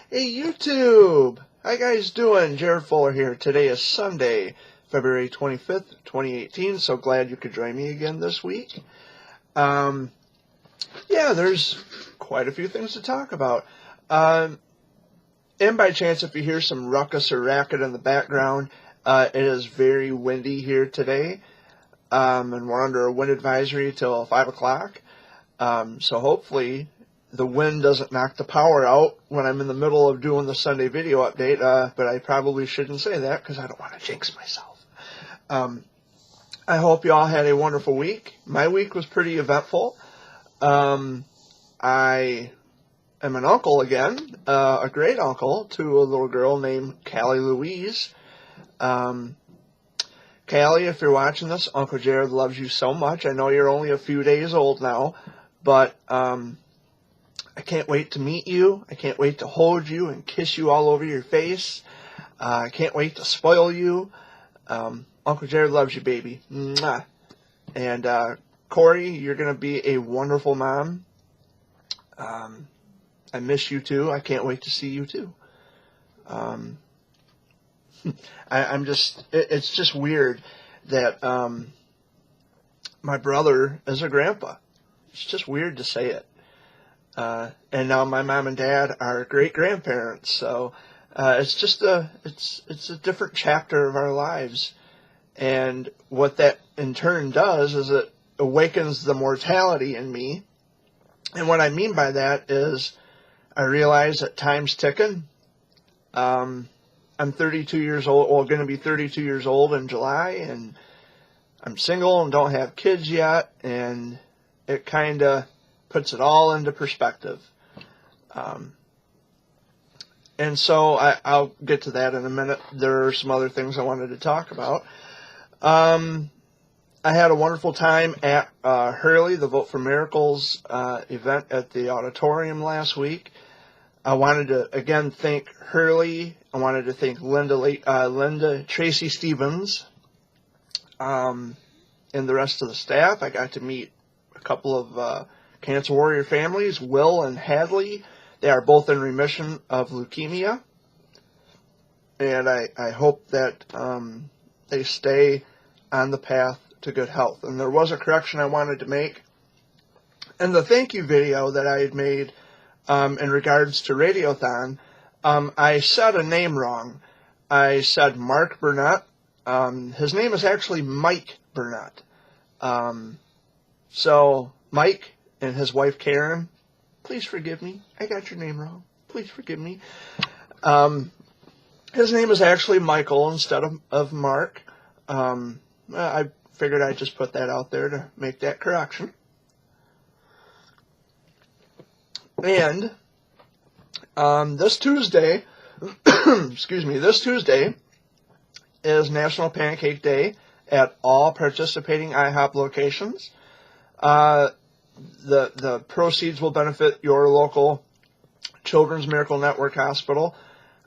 Hey YouTube! How you guys doing? Jared Fuller here. Today is Sunday, February 25th, 2018. So glad you could join me again this week. Yeah, there's quite a few things to talk about. And by chance, if you hear some ruckus or racket in the background, it is very windy here today. And we're under a wind advisory till 5 o'clock. So hopefully the wind doesn't knock the power out when I'm in the middle of doing the Sunday video update, but I probably shouldn't say that because I don't want to jinx myself. I hope you all had a wonderful week. My week was pretty eventful. I am an uncle again, a great uncle to a little girl named Callie Louise. Callie, if you're watching this, Uncle Jared loves you so much. I know you're only a few days old now, but I can't wait to meet you. I can't wait to hold you and kiss you all over your face. I can't wait to spoil you. Uncle Jared loves you, baby. Mwah. And Corey, you're going to be a wonderful mom. I miss you too. I can't wait to see you too. It's just weird that my brother is a grandpa. It's just weird to say it. And now my mom and dad are great grandparents, so it's a different chapter of our lives. And what that in turn does is it awakens the mortality in me. And what I mean by that is I realize that time's ticking. I'm 32 years old, well, going to be 32 years old in July, and I'm single and don't have kids yet, and it kind of puts it all into perspective. And so I'll get to that in a minute. There are some other things I wanted to talk about. I had a wonderful time at Hurley, the Vote for Miracles event at the auditorium last week. I wanted to, again, thank Hurley. I wanted to thank Linda Tracy Stevens, and the rest of the staff. I got to meet a couple of Cancer Warrior families, Will and Hadley. They are both in remission of leukemia. And I hope that they stay on the path to good health. And there was a correction I wanted to make. In the thank you video that I had made in regards to Radiothon, I said a name wrong. I said Mark Burnett. His name is actually Mike Burnett. So, Mike and his wife Karen, please forgive me. I got your name wrong. Please forgive me. His name is actually Michael instead of Mark. I figured I'd just put that out there to make that correction. And this Tuesday, this Tuesday is National Pancake Day at all participating IHOP locations. The proceeds will benefit your local Children's Miracle Network hospital.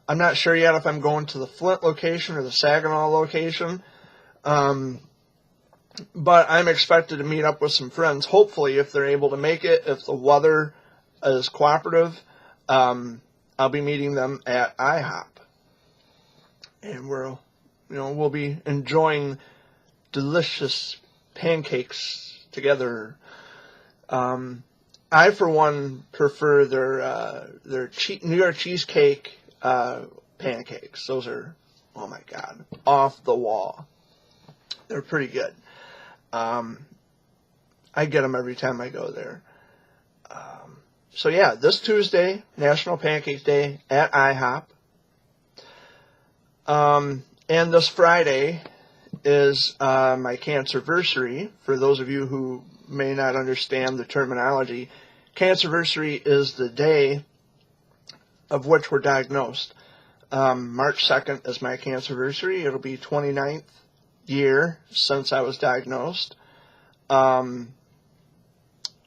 I'm not sure yet if I'm going to the Flint location or the Saginaw location, but I'm expected to meet up with some friends, hopefully, if they're able to make it. If the weather is cooperative, I'll be meeting them at IHOP, and we'll be enjoying delicious pancakes together. I, for one, prefer their New York cheesecake pancakes. Those are, oh my God, off the wall. They're pretty good. I get them every time I go there. So yeah, this Tuesday, National Pancake Day at IHOP. And this Friday is my cancerversary. For those of you who may not understand the terminology, cancerversary is the day of which we're diagnosed. March 2nd is my cancerversary. It'll be 29th year since I was diagnosed.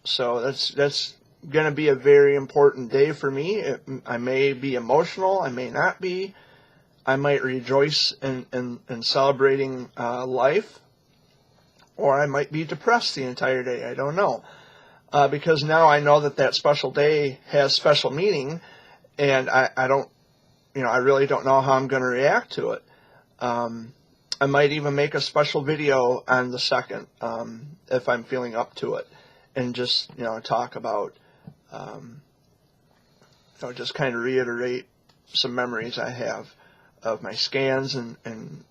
So that's going to be a very important day for me. I may be emotional. I may not be. I might rejoice in celebrating life. Or I might be depressed the entire day. I don't know. Because now I know that special day has special meaning. and I don't, I really don't know how I'm going to react to it. I might even make a special video on the 2nd, if I'm feeling up to it, and just, talk about, just kind of reiterate some memories I have of my scans, and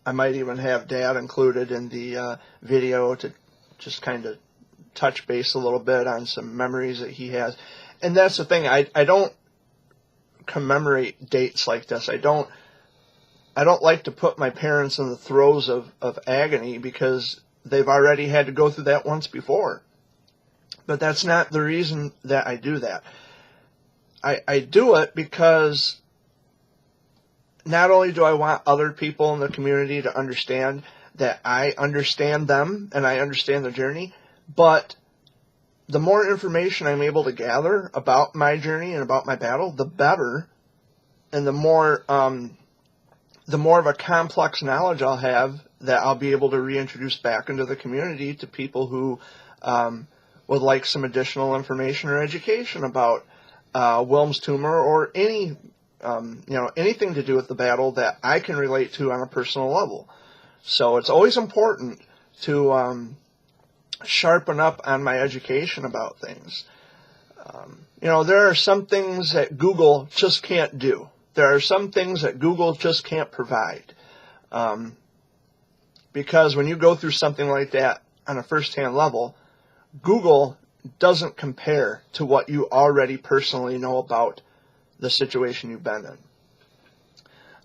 I might even have Dad included in the video to just kind of touch base a little bit on some memories that he has. And that's the thing, I don't commemorate dates like this. I don't like to put my parents in the throes of agony, because they've already had to go through that once before. But that's not the reason that I do that. I do it because not only do I want other people in the community to understand that I understand them and I understand the journey, but the more information I'm able to gather about my journey and about my battle, the better, and the more of a complex knowledge I'll have that I'll be able to reintroduce back into the community to people who would like some additional information or education about Wilms tumor, or any anything to do with the battle that I can relate to on a personal level. So it's always important to sharpen up on my education about things. There are some things that Google just can't do. There are some things that Google just can't provide. Because when you go through something like that on a first-hand level, Google doesn't compare to what you already personally know about the situation you've been in.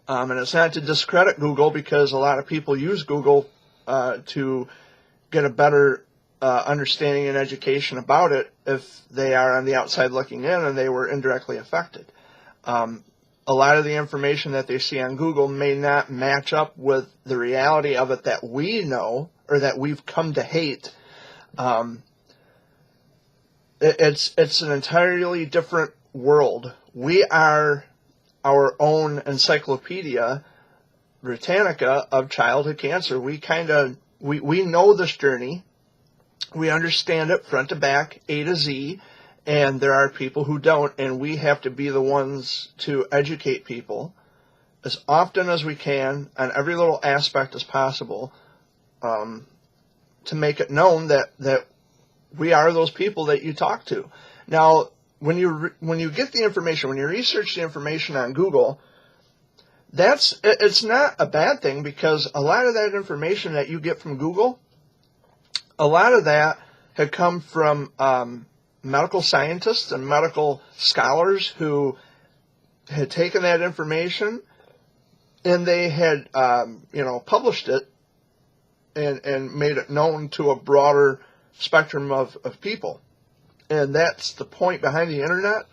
And it's not to discredit Google, because a lot of people use Google to get a better understanding and education about it if they are on the outside looking in and they were indirectly affected. A lot of the information that they see on Google may not match up with the reality of it that we know, or that we've come to hate. It's an entirely different world. We are our own Encyclopedia Britannica of childhood cancer. We know this journey. We understand it front to back, A to Z, and there are people who don't, and we have to be the ones to educate people as often as we can on every little aspect as possible, to make it known that we are those people that you talk to. Now, when you get the information, when you research the information on Google, it's not a bad thing, because a lot of that information that you get from Google, a lot of that had come from medical scientists and medical scholars who had taken that information and they had published it and made it known to a broader spectrum of people. And that's the point behind the internet,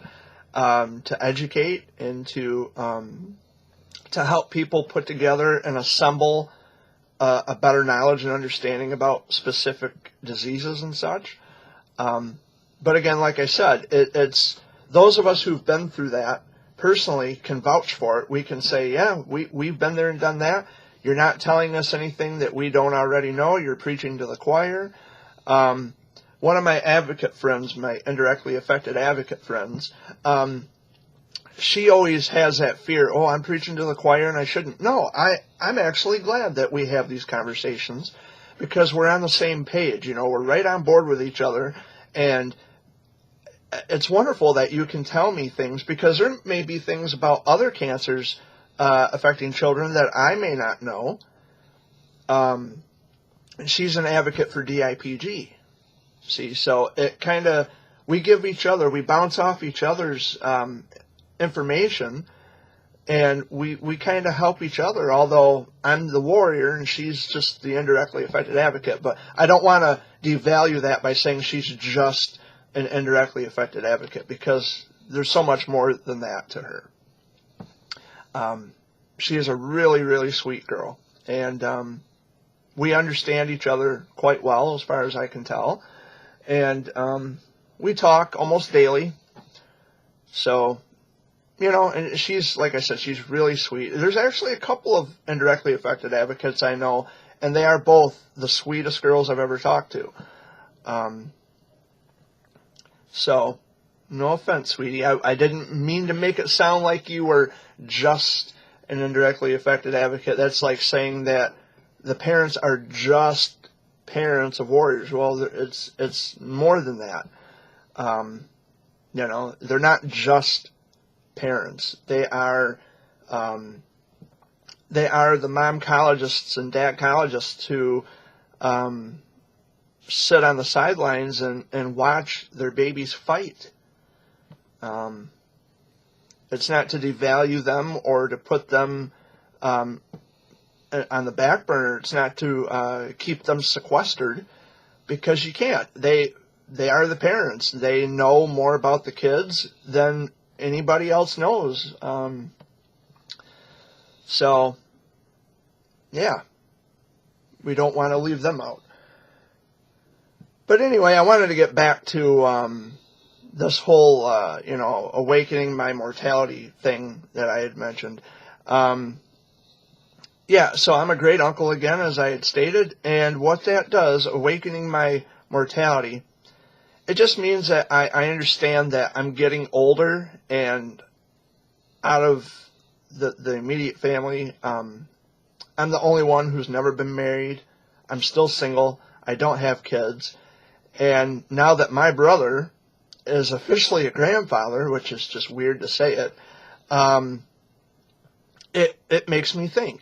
to educate and to help people put together and assemble a better knowledge and understanding about specific diseases and such. But again, like I said, it's those of us who've been through that personally can vouch for it. We can say, yeah, we've been there and done that. You're not telling us anything that we don't already know. You're preaching to the choir. One of my advocate friends, my indirectly affected advocate friends, she always has that fear, oh, I'm preaching to the choir and I shouldn't. No, I'm actually glad that we have these conversations, because we're on the same page. We're right on board with each other, and it's wonderful that you can tell me things, because there may be things about other cancers affecting children that I may not know. She's an advocate for DIPG. See, so it kind of, we bounce off each other's information, and we kind of help each other, although I'm the warrior and she's just the indirectly affected advocate. But I don't want to devalue that by saying she's just an indirectly affected advocate, because there's so much more than that to her. She is a really, really sweet girl, and we understand each other quite well, as far as I can tell. And we talk almost daily. So, and she's, like I said, she's really sweet. There's actually a couple of indirectly affected advocates I know, and they are both the sweetest girls I've ever talked to. So, No offense, sweetie. I didn't mean to make it sound like you were just an indirectly affected advocate. That's like saying that the parents are just parents of warriors. Well, it's more than that. They're not just parents. They are the mom-cologists and dad-cologists who sit on the sidelines and watch their babies fight. It's not to devalue them or to put them on the back burner. It's not to keep them sequestered, because you can't. They are the parents. They know more about the kids than anybody else knows. So, yeah, we don't want to leave them out. But anyway, I wanted to get back to this whole, awakening my mortality thing that I had mentioned. So I'm a great uncle again, as I had stated, and what that does, awakening my mortality, it just means that I understand that I'm getting older, and out of the immediate family, I'm the only one who's never been married. I'm still single. I don't have kids. And now that my brother is officially a grandfather, which is just weird to say it, it makes me think.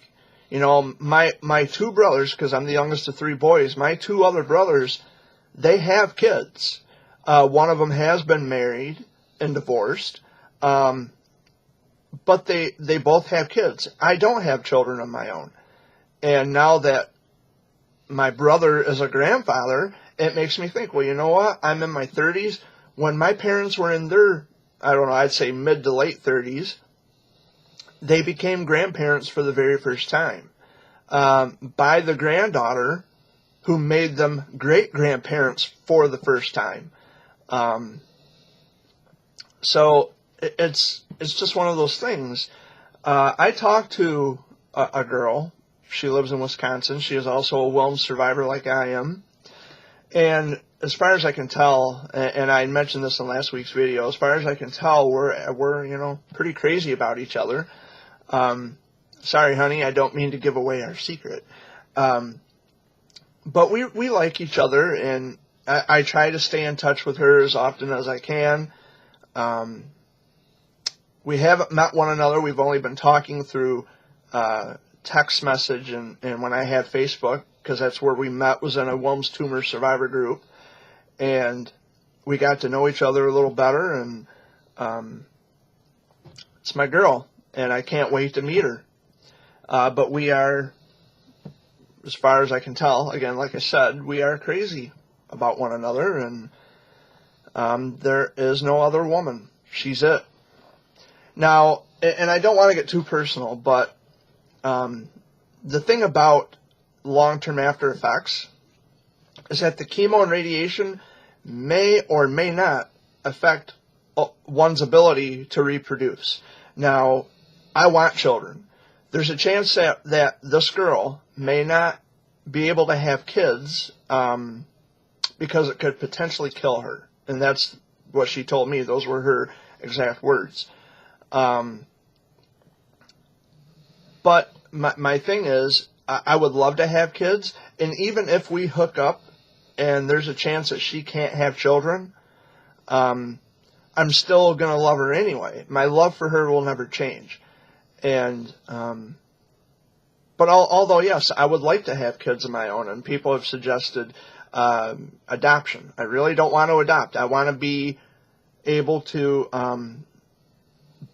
My two brothers, because I'm the youngest of three boys, my two other brothers, they have kids. One of them has been married and divorced, but they both have kids. I don't have children of my own. And now that my brother is a grandfather, it makes me think, well, you know what? I'm in my 30s. When my parents were in their, I'd say mid to late 30s, they became grandparents for the very first time by the granddaughter who made them great-grandparents for the first time. So it's just one of those things. I talked to a girl. She lives in Wisconsin. She is also a Wilms survivor like I am. And as far as I can tell, and I mentioned this in last week's video, as far as I can tell, we're pretty crazy about each other. Sorry, honey, I don't mean to give away our secret. But we like each other, and I try to stay in touch with her as often as I can. We haven't met one another. We've only been talking through text message, and when I had Facebook, because that's where we met, was in a Wilms tumor survivor group, and we got to know each other a little better, and it's my girl, and I can't wait to meet her. But we are, as far as I can tell, again, like I said, we are crazy about one another, and there is no other woman. She's it. Now, and I don't want to get too personal, but the thing about long-term after effects is that the chemo and radiation may or may not affect one's ability to reproduce. Now, I want children. There's a chance that this girl may not be able to have kids because it could potentially kill her. And that's what she told me. Those were her exact words. But my thing is, I would love to have kids, and even if we hook up and there's a chance that she can't have children, I'm still going to love her anyway. My love for her will never change. And but although, yes, I would like to have kids of my own, and people have suggested adoption. I really don't want to adopt. I want to be able to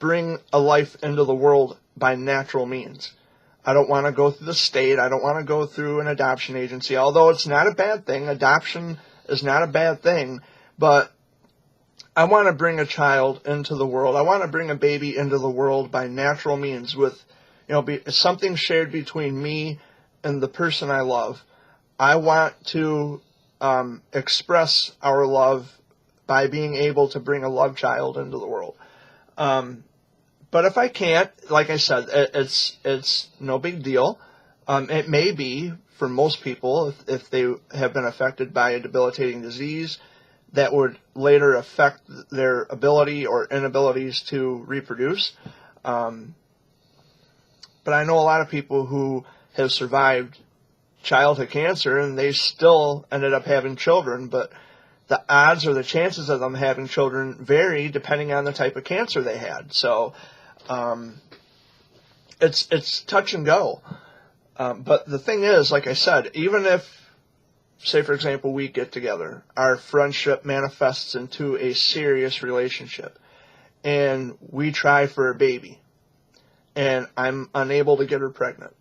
bring a life into the world by natural means. I don't want to go through the state. I don't want to go through an adoption agency, although it's not a bad thing. Adoption is not a bad thing, but I want to bring a child into the world. I want to bring a baby into the world by natural means with, something shared between me and the person I love. I want to express our love by being able to bring a love child into the world. But if I can't, like I said, it's no big deal. It may be, for most people, if they have been affected by a debilitating disease, that would later affect their ability or inabilities to reproduce. But I know a lot of people who have survived childhood cancer and they still ended up having children, but the odds or the chances of them having children vary depending on the type of cancer they had. So it's touch and go. But the thing is, like I said, even if, say for example, we get together, our friendship manifests into a serious relationship, and we try for a baby, and I'm unable to get her pregnant,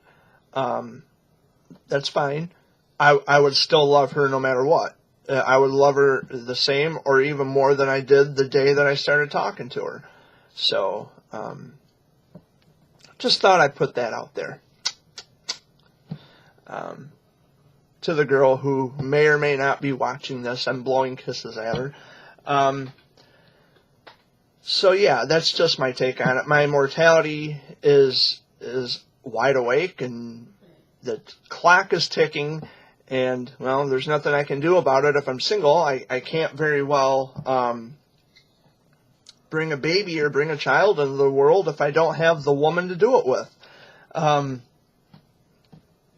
that's fine. I would still love her no matter what. I would love her the same or even more than I did the day that I started talking to her. So, just thought I'd put that out there. To the girl who may or may not be watching this, I'm blowing kisses at her. So yeah, that's just my take on it. My mortality is wide awake, and the clock is ticking, and, well, there's nothing I can do about it if I'm single. I can't very well bring a baby or bring a child into the world if I don't have the woman to do it with.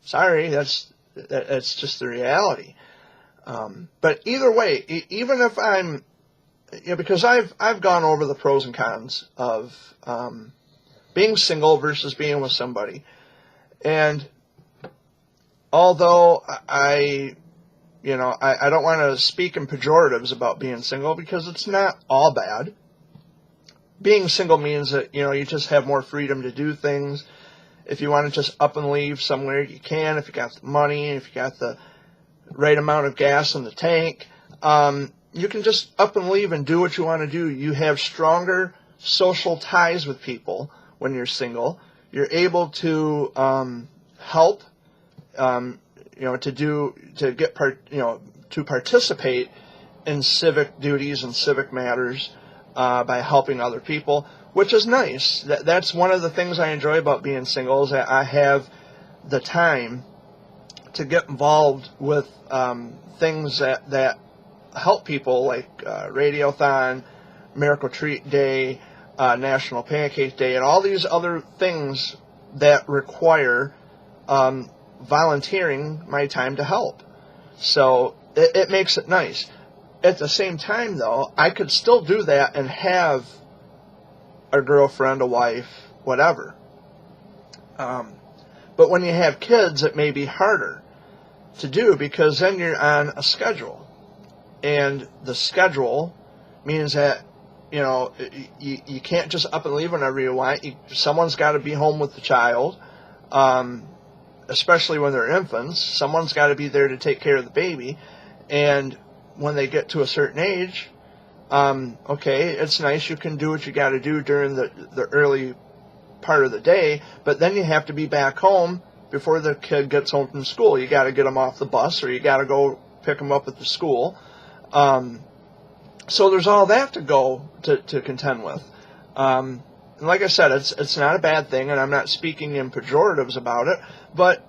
Sorry, that's just the reality. But either way, even if I'm, because I've gone over the pros and cons of being single versus being with somebody, and although I don't want to speak in pejoratives about being single, because it's not all bad. Being single means that, you just have more freedom to do things. If you want to just up and leave somewhere, you can. If you got the money, if you got the right amount of gas in the tank, you can just up and leave and do what you want to do. You have stronger social ties with people when you're single. You're able to help, to participate in civic duties and civic matters by helping other people, which is nice. That's one of the things I enjoy about being single, is that I have the time to get involved with things that help people, like Radiothon, Miracle Treat Day, National Pancake Day, and all these other things that require volunteering my time to help. So it makes it nice. At the same time, though, I could still do that and have a girlfriend, a wife, whatever. But when you have kids, it may be harder to do, because then you're on a schedule. And the schedule means that, you can't just up and leave whenever you want. Someone's got to be home with the child, especially when they're infants. Someone's got to be there to take care of the baby. And when they get to a certain age, okay, it's nice, you can do what you got to do during the early part of the day, but then you have to be back home before the kid gets home from school. You got to get them off the bus, or you got to go pick them up at the school. So there's all that to go to contend with. And like I said, it's not a bad thing, and I'm not speaking in pejoratives about it, but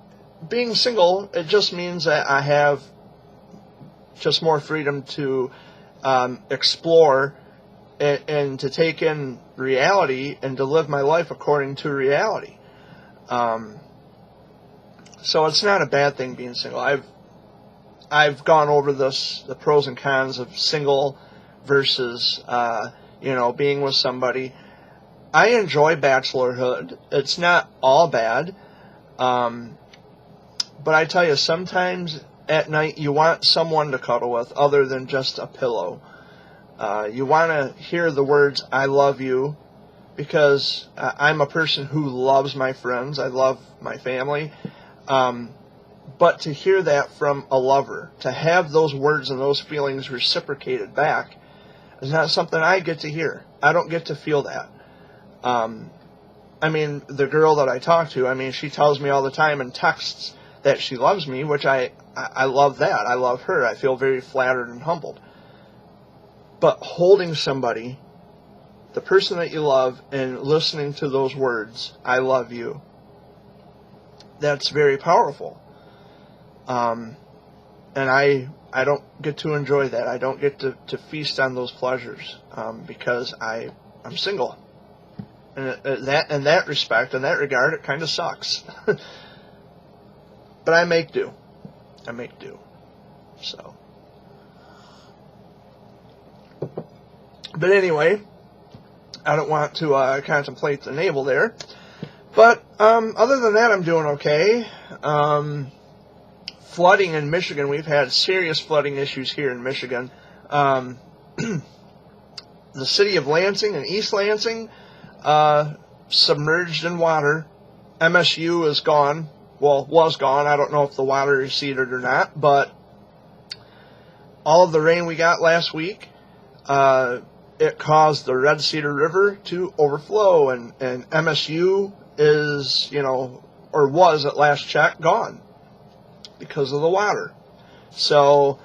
being single, it just means that I have just more freedom to explore and to take in reality and to live my life according to reality. So it's not a bad thing being single. I've gone over the pros and cons of single versus being with somebody. I enjoy bachelorhood. It's not all bad, but I tell you, sometimes at night you want someone to cuddle with other than just a pillow. You want to hear the words, "I love you," because I'm a person who loves my friends. I love my family. But to hear that from a lover, to have those words and those feelings reciprocated back, is not something I get to hear. I don't get to feel that. The girl that I talk to, she tells me all the time in texts that she loves me, which I love that. I love her. I feel very flattered and humbled. But holding somebody, the person that you love, and listening to those words, "I love you," that's very powerful. And I don't get to enjoy that. I don't get to feast on those pleasures because I'm single. And in that respect, in that regard, it kind of sucks. But I make do. So. But anyway, I don't want to contemplate the navel there. But other than that, I'm doing okay. Flooding in Michigan, we've had serious flooding issues here in Michigan. The city of Lansing and East Lansing, submerged in water. MSU is gone. Well, was gone. I don't know if the water receded or not, but all of the rain we got last week, it caused the Red Cedar River to overflow, and MSU is, or was at last check, gone because of the water. So,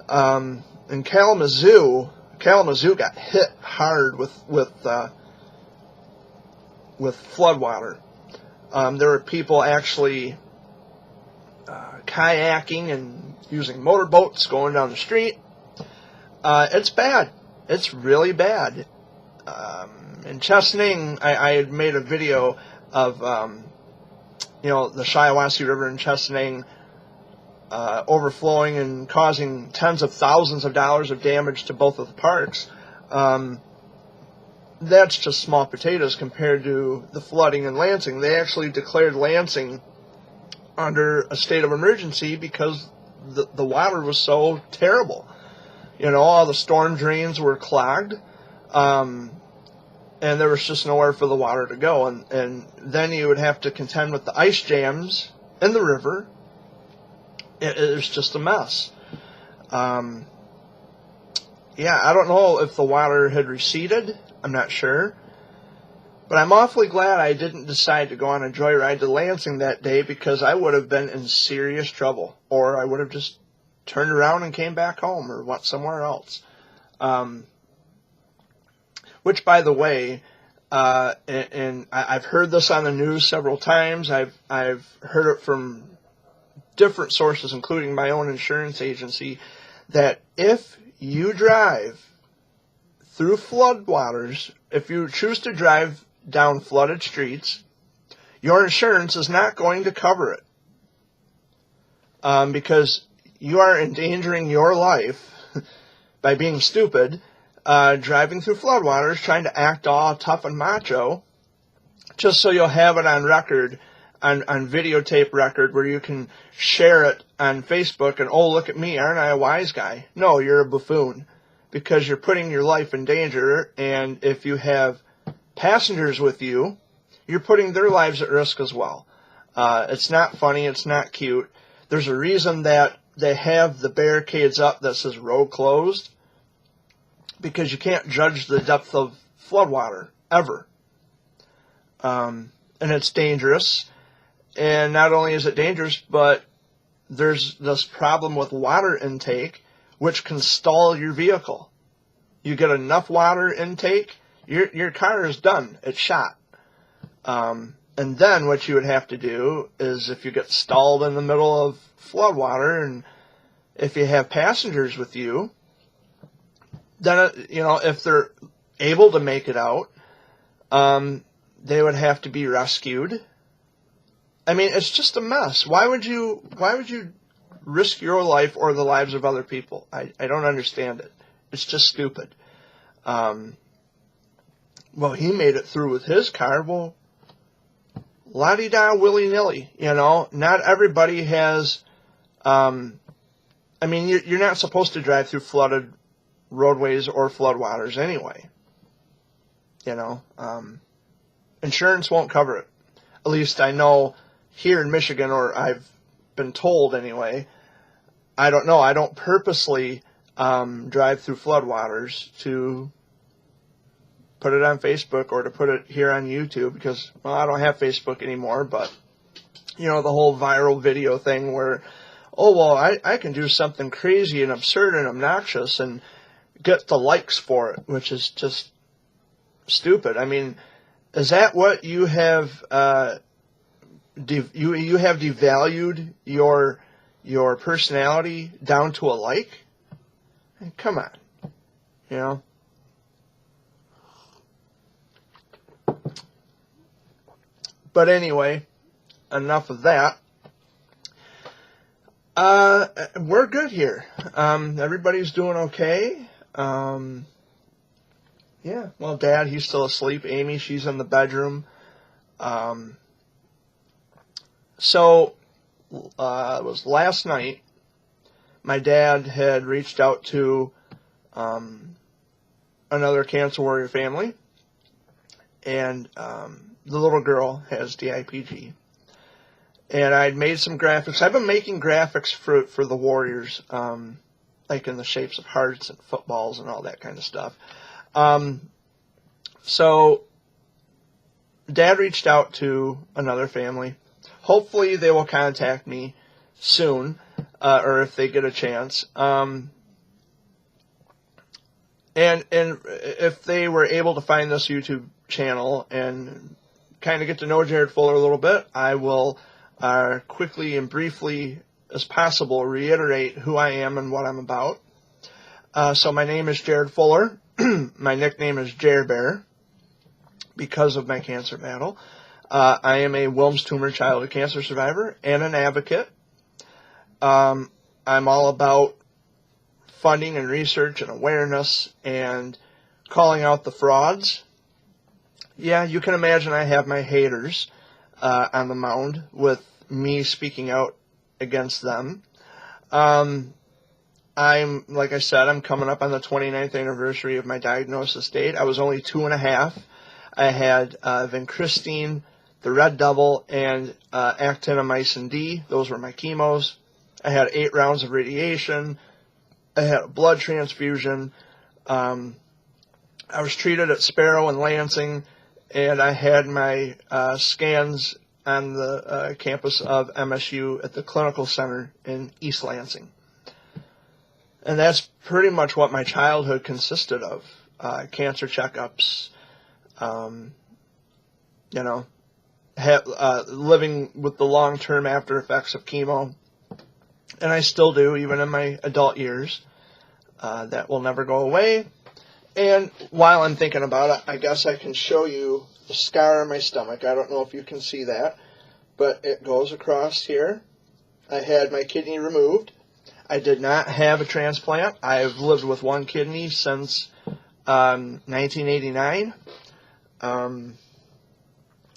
in Kalamazoo got hit hard with floodwater. There were people actually kayaking and using motorboats going down the street. It's bad. It's really bad. In Chesaning, I had made a video of, the Shiawassee River in Chesaning overflowing and causing tens of thousands of dollars of damage to both of the parks. That's just small potatoes compared to the flooding in Lansing. They actually declared Lansing under a state of emergency because the water was so terrible. All the storm drains were clogged, and there was just nowhere for the water to go. And then you would have to contend with the ice jams in the river. It was just a mess. I don't know if the water had receded. I'm not sure. But I'm awfully glad I didn't decide to go on a joyride to Lansing that day, because I would have been in serious trouble. Or I would have just turned around and came back home or went somewhere else. Which, by the way, and I've heard this on the news several times. I've heard it from different sources, including my own insurance agency, that if you drive through floodwaters, if you choose to drive down flooded streets, your insurance is not going to cover it. Because you are endangering your life by being stupid, driving through floodwaters, trying to act all tough and macho, just so you'll have it on record, on videotape record, where you can share it on Facebook and, oh, look at me, aren't I a wise guy? No, you're a buffoon, because you're putting your life in danger, and if you have passengers with you, you're putting their lives at risk as well. It's not funny, it's not cute. There's a reason that they have the barricades up that says road closed, because you can't judge the depth of floodwater, ever. And it's dangerous. And not only is it dangerous, but there's this problem with water intake, which can stall your vehicle. You get enough water intake, your car is done. It's shot. And then what you would have to do is, if you get stalled in the middle of floodwater, and if you have passengers with you, then, if they're able to make it out, they would have to be rescued. I mean, it's just a mess. Why would you risk your life or the lives of other people? I don't understand it. It's just stupid. Well, he made it through with his car. Well, la-di-da, willy-nilly. Not everybody has, you're not supposed to drive through flooded roadways or floodwaters anyway. Insurance won't cover it. At least I know here in Michigan, or I've been told anyway. I don't know. I don't purposely drive through floodwaters to put it on Facebook or to put it here on YouTube, because, well, I don't have Facebook anymore, but, the whole viral video thing where, oh, well, I can do something crazy and absurd and obnoxious and get the likes for it, which is just stupid. I mean, is that what you have, you have devalued your your personality down to a like. Come on, you know. But anyway, enough of that. We're good here. Everybody's doing okay. Yeah, well, Dad, he's still asleep. Amy, she's in the bedroom. So, it was last night, my dad had reached out to another Cancer Warrior family, and the little girl has DIPG. And I'd made some graphics. I've been making graphics for the Warriors, like in the shapes of hearts and footballs and all that kind of stuff. So Dad reached out to another family. Hopefully they will contact me soon, or if they get a chance. And if they were able to find this YouTube channel and kind of get to know Jared Fuller a little bit, I will quickly and briefly as possible reiterate who I am and what I'm about. So my name is Jared Fuller. My nickname is Jer Bear because of my cancer battle. I am a Wilms tumor childhood cancer survivor and an advocate. I'm all about funding and research and awareness and calling out the frauds. Yeah, you can imagine I have my haters on the mound with me speaking out against them. Like I said, I'm coming up on the 29th anniversary of my diagnosis date. I was only 2.5. I had vincristine, the Red Devil, and actinomycin D. Those were my chemos. I had 8 rounds of radiation. I had a blood transfusion. I was treated at Sparrow and Lansing, and I had my scans on the campus of MSU at the Clinical Center in East Lansing. And that's pretty much what my childhood consisted of. Cancer checkups, living with the long-term after effects of chemo. And I still do, even in my adult years. That will never go away. And while I'm thinking about it, I guess I can show you the scar on my stomach. I don't know if you can see that, but it goes across here. I had my kidney removed. I did not have a transplant. I've lived with one kidney since 1989.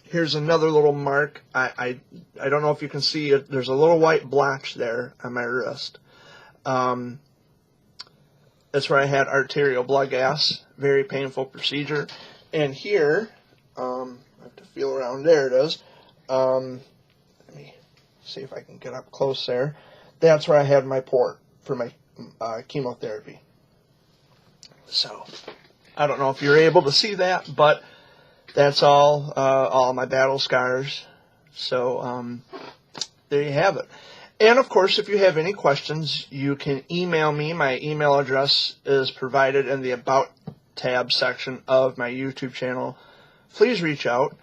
Here's another little mark. I don't know if you can see it. There's a little white blotch there on my wrist. That's where I had arterial blood gas. Very painful procedure. And here, I have to feel around. There it is. Let me see if I can get up close there. That's where I had my port for my chemotherapy. So, I don't know if you're able to see that, but that's all my battle scars. So, there you have it. And, of course, if you have any questions, you can email me. My email address is provided in the About tab section of my YouTube channel. Please reach out,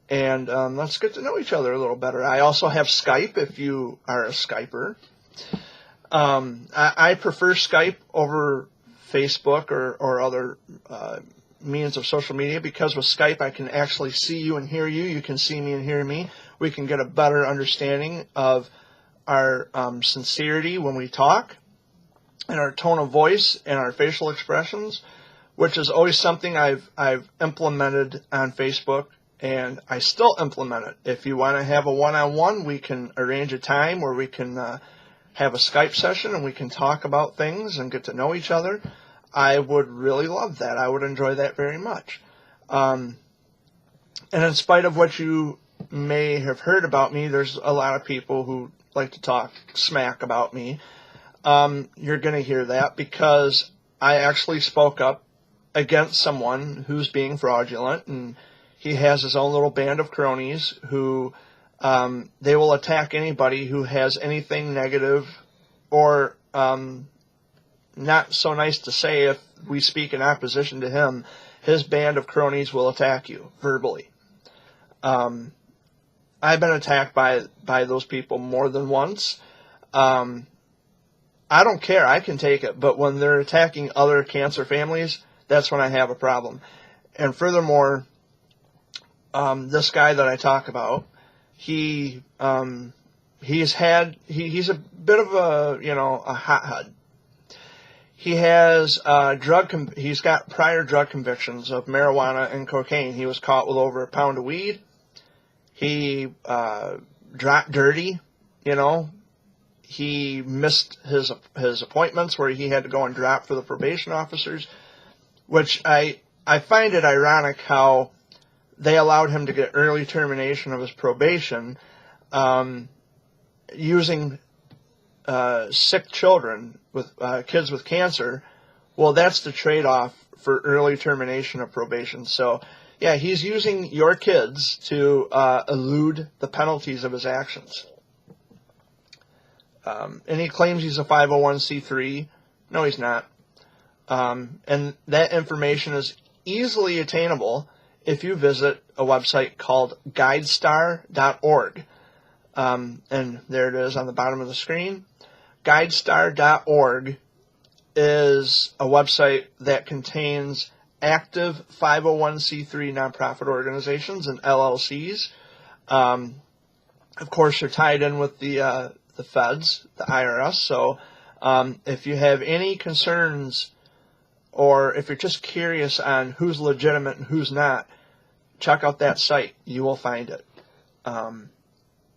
and let's get to know each other a little better. I also have Skype if you are a Skyper. I prefer Skype over Facebook or other means of social media, because with Skype I can actually see you and hear you. You can see me and hear me. We can get a better understanding of our sincerity when we talk, and our tone of voice and our facial expressions, which is always something I've implemented on Facebook, and I still implement it. If you want to have a one-on-one, we can arrange a time where we can have a Skype session and we can talk about things and get to know each other. I would really love that. I would enjoy that very much. And in spite of what you may have heard about me, there's a lot of people who like to talk smack about me. You're going to hear that because I actually spoke up against someone who's being fraudulent, and he has his own little band of cronies who they will attack anybody who has anything negative or not so nice to say. If we speak in opposition to him, his band of cronies will attack you verbally. I've been attacked by those people more than once. I don't care. I can take it. But when they're attacking other cancer families, that's when I have a problem. And furthermore, this guy that I talk about, he's a bit of a hothead. He has he's got prior drug convictions of marijuana and cocaine. He was caught with over a pound of weed. He dropped dirty, He missed his appointments where he had to go and drop for the probation officers, which I find it ironic how they allowed him to get early termination of his probation using sick children with kids with cancer. Well, that's the trade-off for early termination of probation. So, yeah, he's using your kids to elude the penalties of his actions. And he claims he's a 501c3. No, he's not. And that information is easily attainable if you visit a website called guidestar.org. And there it is on the bottom of the screen. Guidestar.org is a website that contains active 501c3 nonprofit organizations and LLCs. Of course, they're tied in with the feds, the IRS. So if you have any concerns or if you're just curious on who's legitimate and who's not, check out that site. You will find it.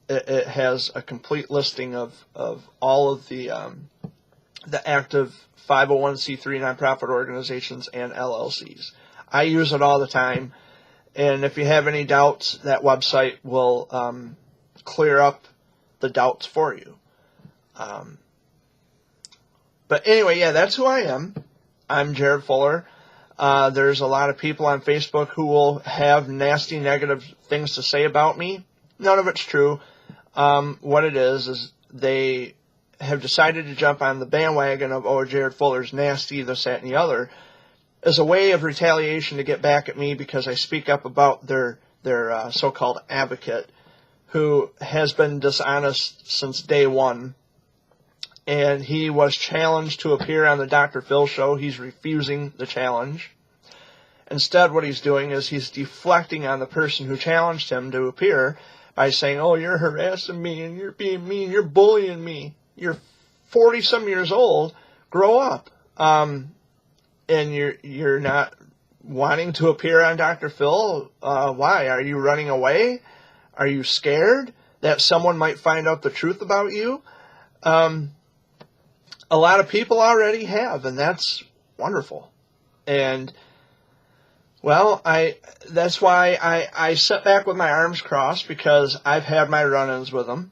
It has a complete listing of all of the active 501c3 nonprofit organizations and LLCs. I use it all the time, and if you have any doubts, that website will clear up the doubts for you. But anyway, yeah, that's who I am. I'm Jared Fuller. There's a lot of people on Facebook who will have nasty, negative things to say about me. None of it's true. What it is they have decided to jump on the bandwagon of, oh, Jared Fuller's nasty, this, that, and the other, as a way of retaliation to get back at me because I speak up about their so-called advocate who has been dishonest since day one. And he was challenged to appear on the Dr. Phil show. He's refusing the challenge. Instead, what he's doing is he's deflecting on the person who challenged him to appear by saying, oh, you're harassing me and you're being mean, you're bullying me. You're 40-some years old. Grow up. And you're not wanting to appear on Dr. Phil. Why? Are you running away? Are you scared that someone might find out the truth about you? A lot of people already have, and that's wonderful. And well, that's why I sit back with my arms crossed, because I've had my run-ins with him,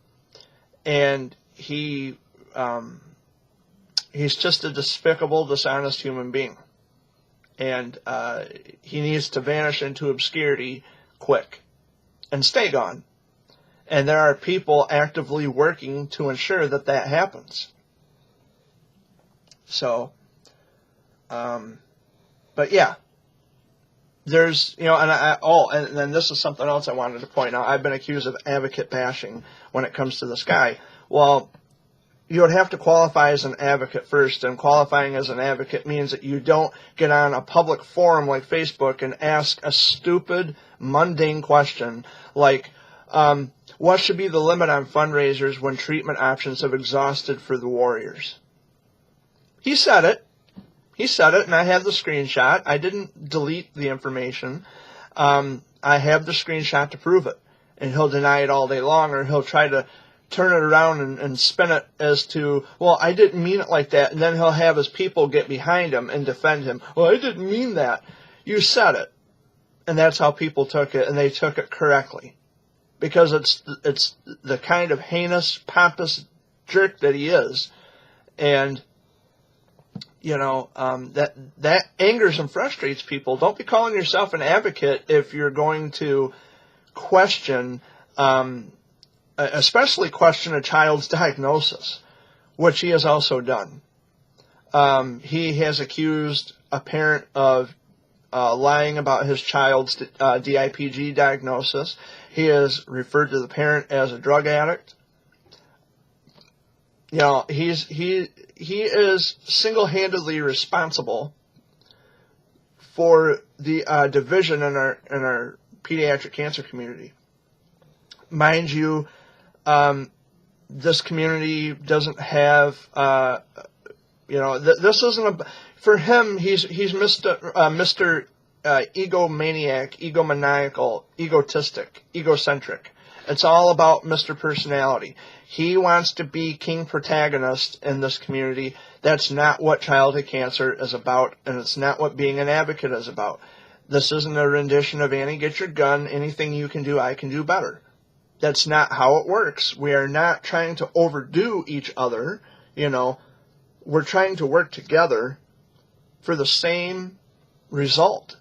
and he's just a despicable, dishonest human being, and he needs to vanish into obscurity quick and stay gone. And there are people actively working to ensure that that happens. So, but yeah. There's, and then this is something else I wanted to point out. I've been accused of advocate bashing when it comes to this guy. Well, you would have to qualify as an advocate first, and qualifying as an advocate means that you don't get on a public forum like Facebook and ask a stupid, mundane question like, what should be the limit on fundraisers when treatment options have exhausted for the warriors? He said it. He said it, and I have the screenshot. I didn't delete the information. I have the screenshot to prove it. And he'll deny it all day long, or he'll try to turn it around and spin it as to, well, I didn't mean it like that. And then he'll have his people get behind him and defend him. Well, I didn't mean that. You said it. And that's how people took it, and they took it correctly. Because it's the kind of heinous, pompous jerk that he is. And that angers and frustrates people. Don't be calling yourself an advocate if you're going to question, especially question a child's diagnosis, which he has also done. He has accused a parent of lying about his child's DIPG diagnosis. He has referred to the parent as a drug addict. You know, he is single-handedly responsible for the division in our pediatric cancer community. Mind you, this community doesn't have, this isn't for him. He's Mr. Egomaniac, egomaniacal, egotistic, egocentric. It's all about Mr. Personality. He wants to be king protagonist in this community. That's not what childhood cancer is about, and it's not what being an advocate is about. This isn't a rendition of Annie, get your gun, anything you can do, I can do better. That's not how it works. We are not trying to overdo each other, We're trying to work together for the same result,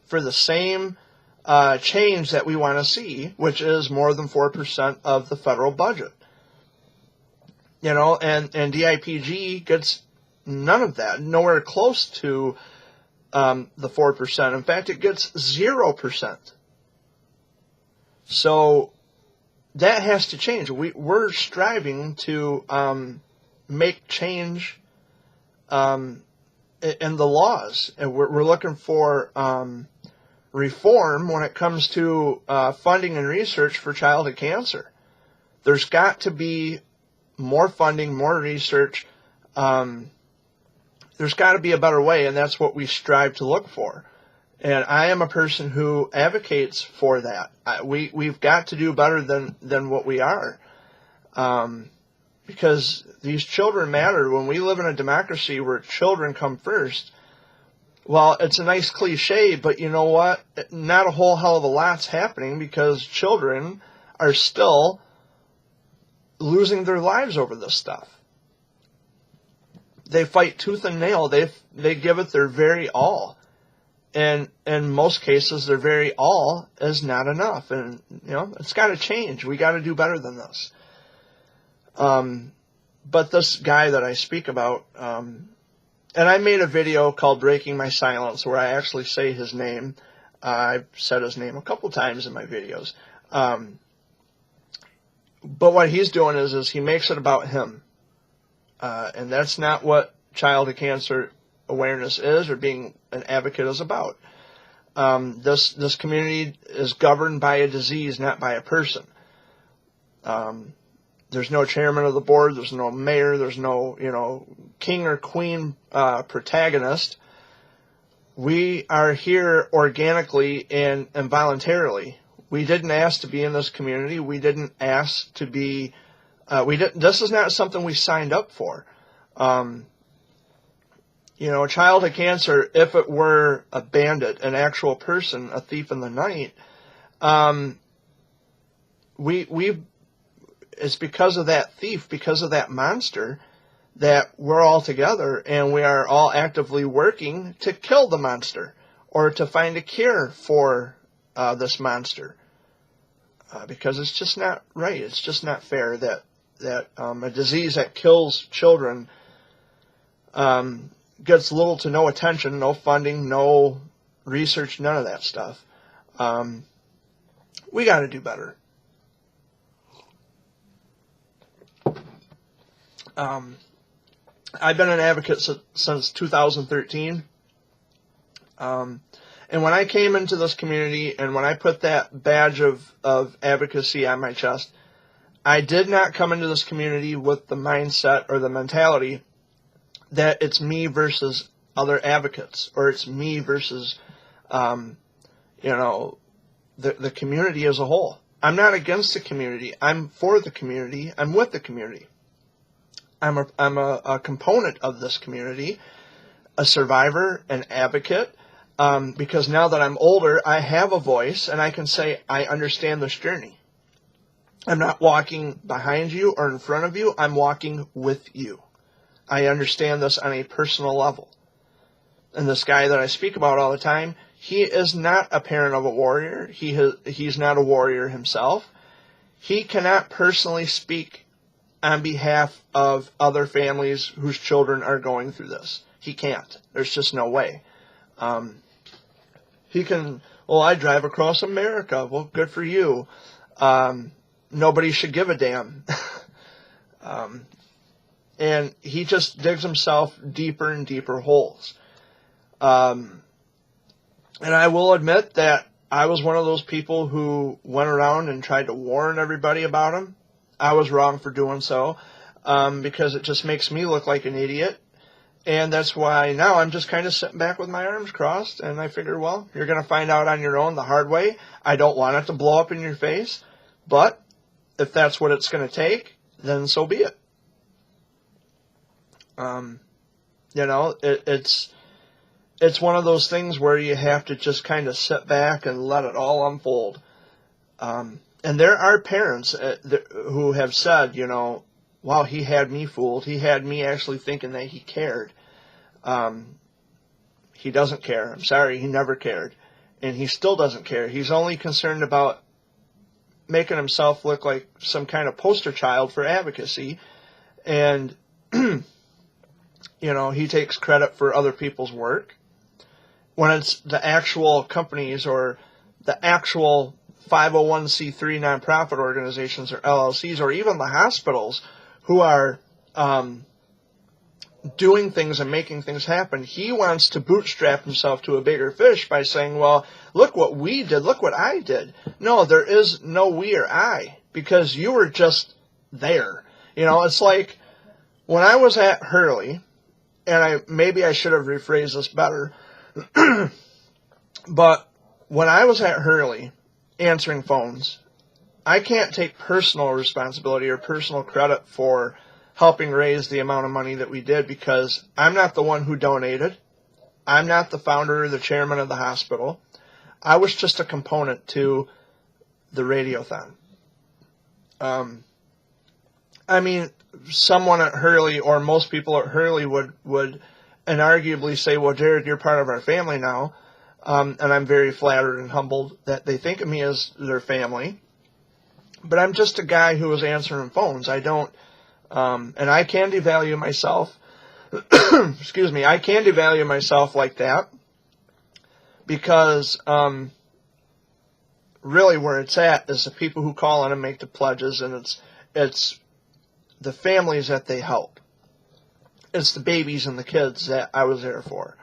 for the same change that we want to see, which is more than 4% of the federal budget. And DIPG gets none of that, nowhere close to the 4%. In fact, it gets 0%. So that has to change. We're striving to make change in the laws, and we're looking for reform when it comes to funding and research for childhood cancer. There's got to be more funding, more research. There's got to be a better way, and that's what we strive to look for. And I am a person who advocates for that. We've got to do better than what we are, because these children matter. When we live in a democracy where children come first, well, it's a nice cliche, but you know what? Not a whole hell of a lot's happening, because children are still losing their lives over this stuff. They fight tooth and nail. They give it their very all. And in most cases, their very all is not enough. And, it's got to change. We got to do better than this. But this guy that I speak about, and I made a video called Breaking My Silence, where I actually say his name. I've said his name a couple times in my videos. But what he's doing is he makes it about him. And that's not what childhood cancer awareness is, or being an advocate is about. This community is governed by a disease, not by a person. There's no chairman of the board. There's no mayor. There's no, king or queen protagonist. We are here organically and voluntarily. We didn't ask to be in this community. We didn't ask to be. This is not something we signed up for. Childhood cancer, if it were a bandit, an actual person, a thief in the night, it's because of that thief, because of that monster, that we're all together and we are all actively working to kill the monster or to find a cure for this monster. Because it's just not right. It's just not fair that a disease that kills children gets little to no attention, no funding, no research, none of that stuff. We got to do better. I've been an advocate since 2013. And when I came into this community and when I put that badge of advocacy on my chest, I did not come into this community with the mindset or the mentality that it's me versus other advocates, or it's me versus, the community as a whole. I'm not against the community. I'm for the community. I'm with the community. I'm a component of this community, a survivor, an advocate, because now that I'm older, I have a voice and I can say, I understand this journey. I'm not walking behind you or in front of you. I'm walking with you. I understand this on a personal level. And this guy that I speak about all the time, he is not a parent of a warrior. He's not a warrior himself. He cannot personally speak on behalf of other families whose children are going through this. He can't. There's just no way. He can, I drive across America. Well, good for you. Nobody should give a damn. And he just digs himself deeper and deeper holes. And I will admit that I was one of those people who went around and tried to warn everybody about him. I was wrong for doing so, because it just makes me look like an idiot. And that's why now I'm just kind of sitting back with my arms crossed, and I figure, well, you're going to find out on your own the hard way. I don't want it to blow up in your face, but if that's what it's going to take, then so be it. It's one of those things where you have to just kind of sit back and let it all unfold. And there are parents who have said, wow, he had me fooled. He had me actually thinking that he cared. He doesn't care. I'm sorry, he never cared. And he still doesn't care. He's only concerned about making himself look like some kind of poster child for advocacy. And, he takes credit for other people's work. When it's the actual companies or the actual 501c3 nonprofit organizations or LLCs or even the hospitals who are doing things and making things happen, he wants to bootstrap himself to a bigger fish by saying, well, look what we did, look what I did. No, there is no we or I, because you were just there. It's like when I was at Hurley, and maybe I should have rephrased this better, but when I was at Hurley answering phones, I can't take personal responsibility or personal credit for helping raise the amount of money that we did, because I'm not the one who donated. I'm not the founder or the chairman of the hospital. I was just a component to the radiothon. Someone at Hurley, or most people at Hurley would inarguably say, well, Jared, you're part of our family now. And I'm very flattered and humbled that they think of me as their family. But I'm just a guy who was answering phones. I don't, and I can devalue myself. Excuse me. I can devalue myself like that, because really where it's at is the people who call in and make the pledges, and it's the families that they help. It's the babies and the kids that I was there for,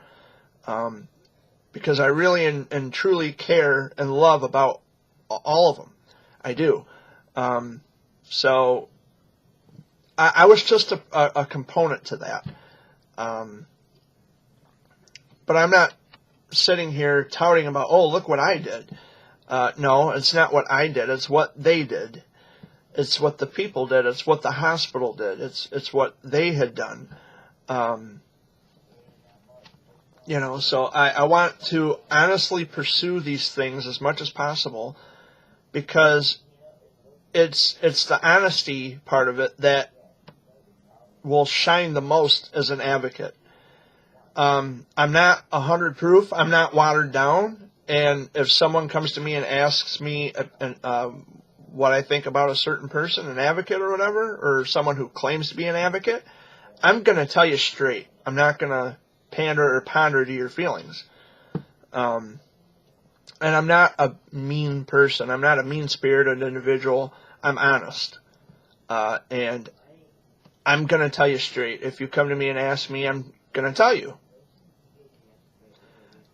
because I really and truly care and love about all of them. I do. So I was just a component to that. But I'm not sitting here touting about, oh, look what I did. No, it's not what I did. It's what they did. It's what the people did. It's what the hospital did. It's what they had done. So I want to honestly pursue these things as much as possible, because it's the honesty part of it that will shine the most as an advocate. I'm not 100 proof. I'm not watered down. And if someone comes to me and asks me what I think about a certain person, an advocate or whatever, or someone who claims to be an advocate, I'm going to tell you straight. I'm not going to pander or ponder to your feelings. And I'm not a mean person. I'm not a mean-spirited individual. I'm honest. And I'm going to tell you straight. If you come to me and ask me, I'm going to tell you.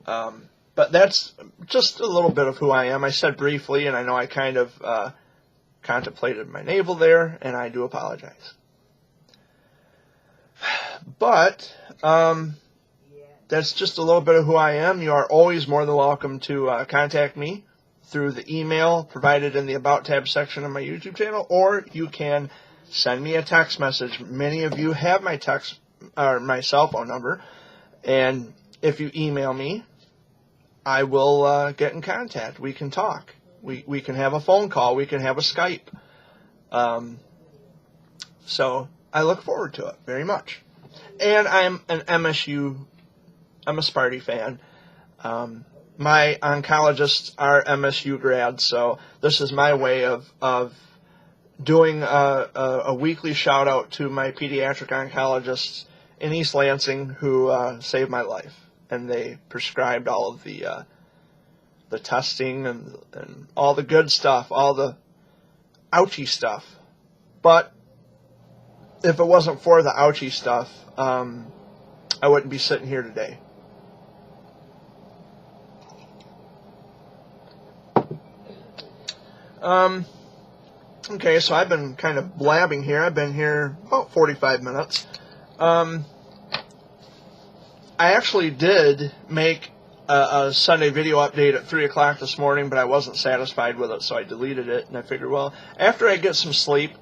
But that's just a little bit of who I am. I said briefly, and I know I kind of contemplated my navel there, and I do apologize. But that's just a little bit of who I am. You are always more than welcome to contact me through the email provided in the About tab section of my YouTube channel, or you can send me a text message. Many of you have my text or my cell phone number, and if you email me, I will get in contact. We can talk. We can have a phone call. We can have a Skype. So I look forward to it very much. And I'm an MSU. I'm a Sparty fan. My oncologists are MSU grads, so this is my way of doing a weekly shout out to my pediatric oncologists in East Lansing who saved my life, and they prescribed all of the testing and all the good stuff, all the ouchy stuff. But if it wasn't for the ouchie stuff, I wouldn't be sitting here today. Okay, so I've been kind of blabbing here. I've been here about 45 minutes. I actually did make a Sunday video update at 3 o'clock this morning, but I wasn't satisfied with it, so I deleted it. And I figured, well, after I get some sleep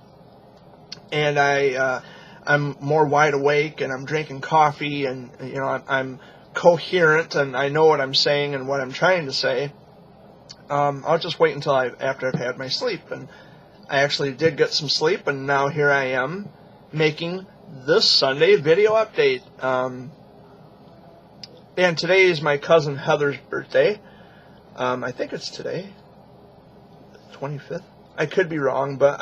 and I'm more wide awake and I'm drinking coffee and I'm coherent and I know what I'm saying and what I'm trying to say, I'll just wait until after I've had my sleep. And I actually did get some sleep, and now here I am making this Sunday video update. And today is my cousin Heather's birthday. I think it's today, 25th. I could be wrong, but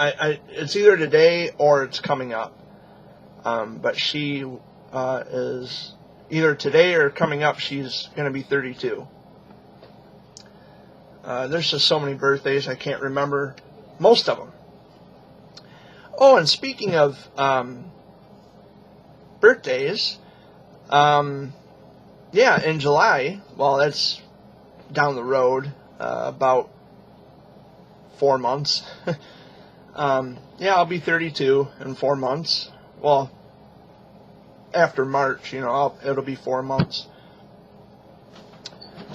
it's either today or it's coming up. But she is either today or coming up. She's going to be 32. There's just so many birthdays, I can't remember most of them. Oh, and speaking of birthdays, yeah, in July, well, that's down the road, about 4 months. Yeah, I'll be 32 in 4 months. Well, after March, it'll be 4 months.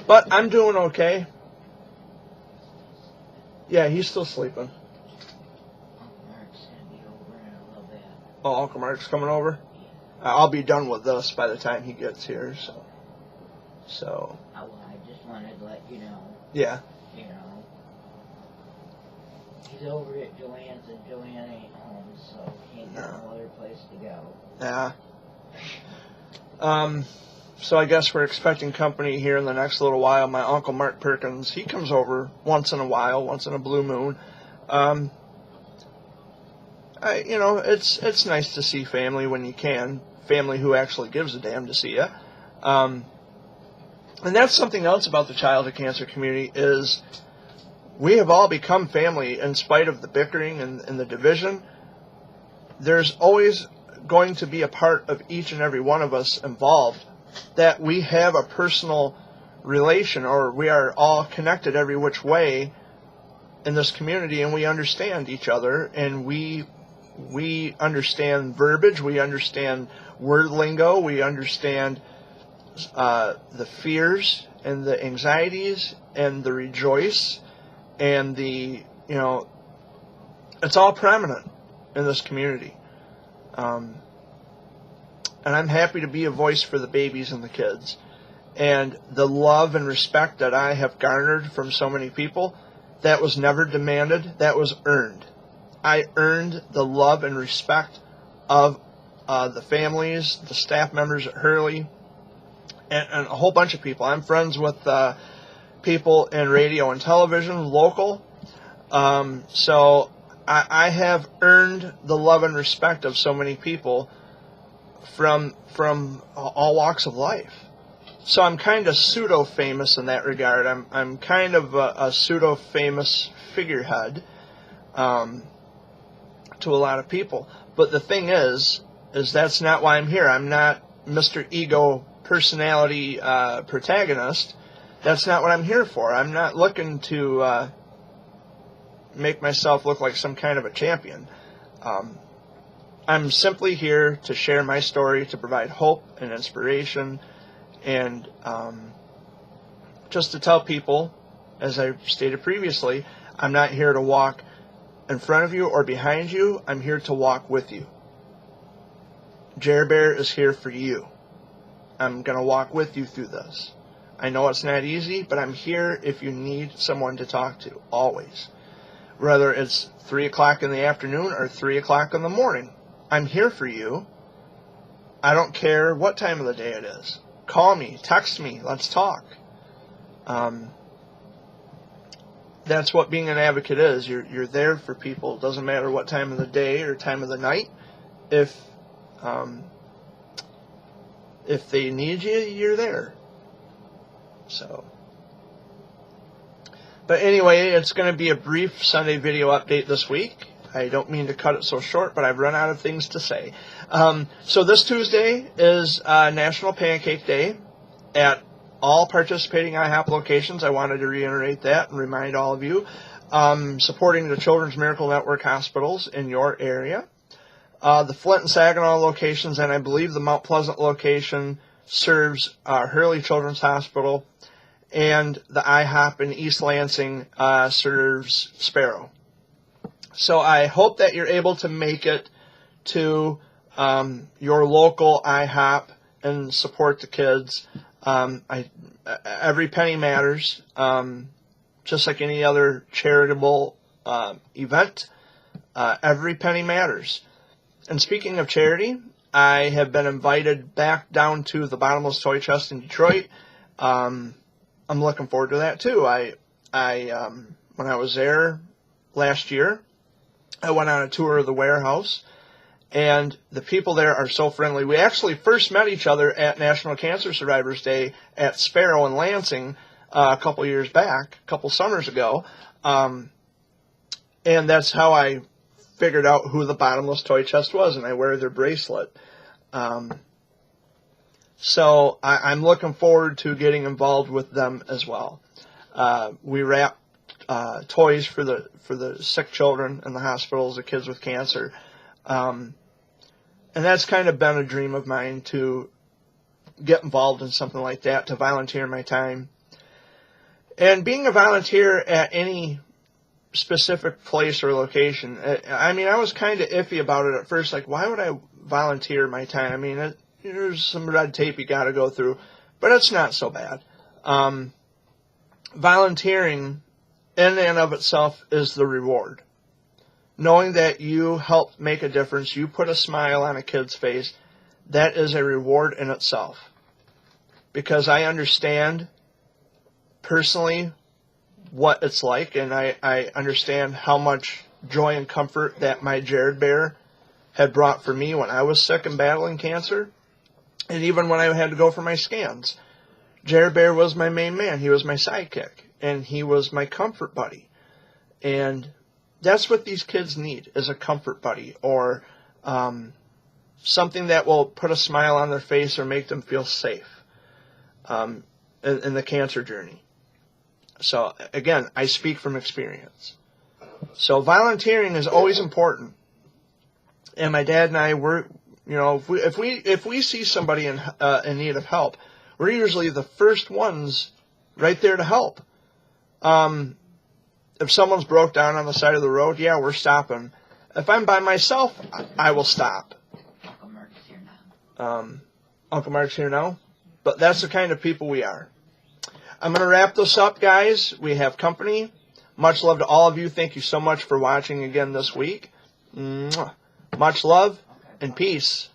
But I'm doing okay. Yeah, he's still sleeping. Uncle Mark's gonna be over in a little bit. Oh, Uncle Mark's coming over? Yeah. I'll be done with this by the time he gets here, so. Oh, well, I just wanted to let you know. Yeah. He's over at Joanne's, and Joanne ain't home, so he ain't got no other place to go. Yeah. So I guess we're expecting company here in the next little while. My Uncle Mark Perkins, he comes over once in a while, once in a blue moon. It's nice to see family when you can. Family who actually gives a damn to see you. And that's something else about the childhood cancer community is we have all become family in spite of the bickering and the division. There's always going to be a part of each and every one of us involved that we have a personal relation, or we are all connected every which way in this community, and we understand each other, and we understand verbiage, we understand word lingo, we understand the fears and the anxieties and the rejoice and it's all prominent in this community. And I'm happy to be a voice for the babies and the kids. And the love and respect that I have garnered from so many people, that was never demanded, that was earned. I earned the love and respect of the families, the staff members at Hurley, and a whole bunch of people. I'm friends with people in radio and television, local. So I have earned the love and respect of so many people from all walks of life. So I'm kind of pseudo-famous in that regard. I'm kind of a pseudo-famous figurehead to a lot of people. But the thing is that's not why I'm here. I'm not Mr. Ego personality protagonist. That's not what I'm here for. I'm not looking to make myself look like some kind of a champion. I'm simply here to share my story, to provide hope and inspiration, and just to tell people, as I stated previously, I'm not here to walk in front of you or behind you. I'm here to walk with you. Jer Bear is here for you. I'm going to walk with you through this. I know it's not easy, but I'm here if you need someone to talk to, always. Whether it's 3 o'clock in the afternoon or 3 o'clock in the morning, I'm here for you. I don't care what time of the day it is. Call me, text me, let's talk. That's what being an advocate is. You're there for people. It doesn't matter what time of the day or time of the night. If they need you, you're there. So, but anyway, it's going to be a brief Sunday video update this week. I don't mean to cut it so short, but I've run out of things to say. So this Tuesday is National Pancake Day at all participating IHOP locations. I wanted to reiterate that and remind all of you. Supporting the Children's Miracle Network hospitals in your area. The Flint and Saginaw locations, and I believe the Mount Pleasant location serves Hurley Children's Hospital, and the IHOP in East Lansing serves Sparrow. So I hope that you're able to make it to your local IHOP and support the kids. Every penny matters, just like any other charitable event. Every penny matters. And speaking of charity, I have been invited back down to the Bottomless Toy Chest in Detroit. I'm looking forward to that too. When I was there last year, I went on a tour of the warehouse, and the people there are so friendly. We actually first met each other at National Cancer Survivors Day at Sparrow in Lansing a couple years back, a couple summers ago, and that's how I figured out who the Bottomless Toy Chest was, and I wear their bracelet. So I'm looking forward to getting involved with them as well. We wrap toys for the sick children in the hospitals, the kids with cancer. And that's kind of been a dream of mine, to get involved in something like that, to volunteer my time. And being a volunteer at any specific place or location, I mean, I was kind of iffy about it at first. Like, why would I volunteer my time? I mean, there's some red tape you got to go through, but it's not so bad. Volunteering in and of itself is the reward. Knowing that you help make a difference, you put a smile on a kid's face, that is a reward in itself. Because I understand personally what it's like, and I understand how much joy and comfort that my Jared Bear had brought for me when I was sick and battling cancer, and even when I had to go for my scans. Jared Bear was my main man. He was my sidekick, and he was my comfort buddy. And that's what these kids need, is a comfort buddy, or something that will put a smile on their face or make them feel safe in the cancer journey. So, again, I speak from experience. So volunteering is always important. And my dad and I, if we see somebody in need of help, we're usually the first ones right there to help. If someone's broke down on the side of the road, yeah, we're stopping. If I'm by myself, I will stop. Uncle Mark's here now. Uncle Mark's here now? But that's the kind of people we are. I'm going to wrap this up, guys. We have company. Much love to all of you. Thank you so much for watching again this week. Much love and peace.